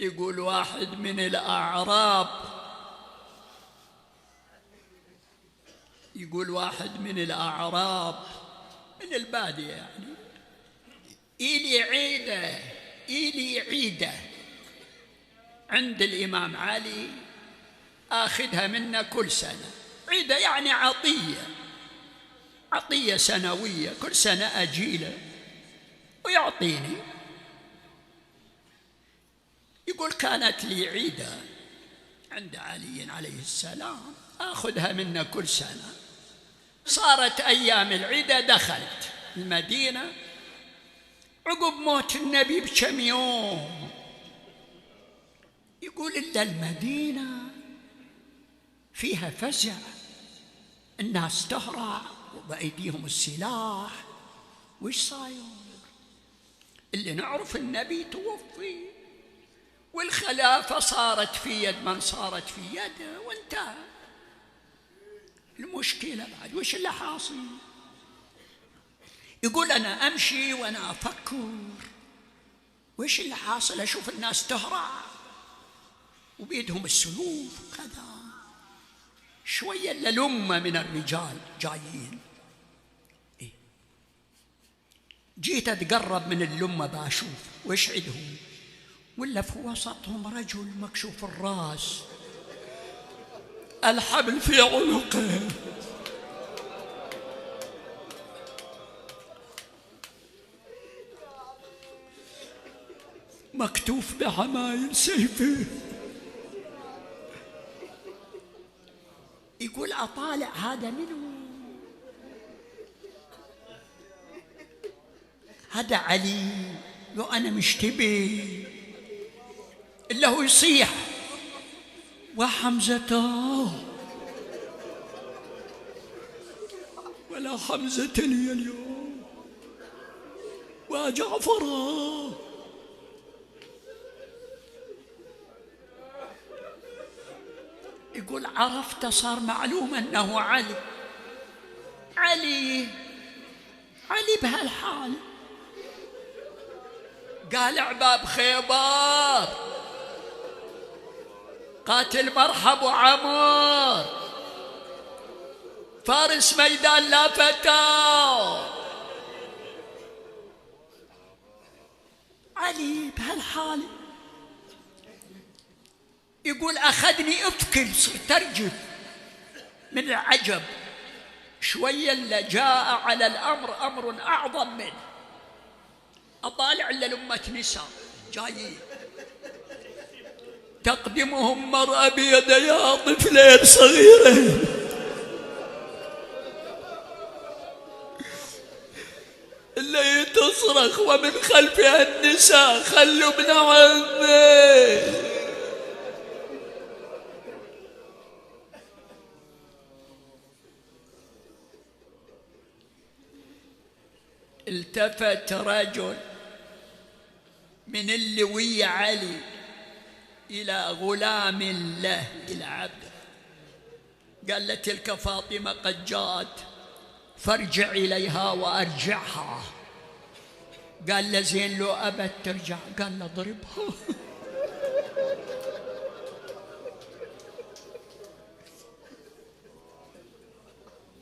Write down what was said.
يقول واحد من الأعراب، يقول واحد من الأعراب من البادية يعني، إلي عيدة عند الإمام علي آخذها منا كل سنة. عيدة يعني عطية سنوية، كل سنة أجيله ويعطيني. يقول كانت لي عيدة عند علي عليه السلام آخذها منا كل سنة. صارت أيام العيدة دخلت المدينة عقب موت النبي بكم يوم. يقول إلا المدينة فيها فزع، الناس تهرع وبأيديهم السلاح. وش صاير؟ اللي نعرف النبي توفي والخلافة صارت في يد من صارت في يده وانتهى المشكلة. بعد وش اللي حاصل؟ يقول أنا أمشي وأنا أفكر وش اللي حاصل، أشوف الناس تهرع وبيدهم السيوف كذا. شوية للأمة من الرجال جايين، جيت أتقرب من اللمة باشوف وش عندهم، ولا في وسطهم رجل مكشوف الراس، الحبل في عنقه، مكتوف بحمايل سيفه. يقول أطالع هذا منه، هذا علي، لو أنا مشتبه إلا هو يصيح وحمزة، ولا حمزة لي اليوم وجعفر. يقول عرفت، صار معلوم أنه علي بهالحال. قال عباب خيبر قاتل مرحب وعمر، فارس ميدان لا فتى. علي بهالحال. يقول أخذني أفكر، صرت أرجف من العجب. شوية اللي جاء على الأمر أمر أعظم منه. أطالع إلا لأمة نساء جايين تقدمهم مرأة بيديها طفلين صغيرين، اللي تصرخ ومن خلفها النساء خلوا ابن عمي. التفت رجل من اللي ويا علي إلى غلام له، إلى عبده، قال له تلك فاطمة قد جاءت فارجع إليها وأرجعها. قال له زين لو أبت ترجع، قال له ضربها.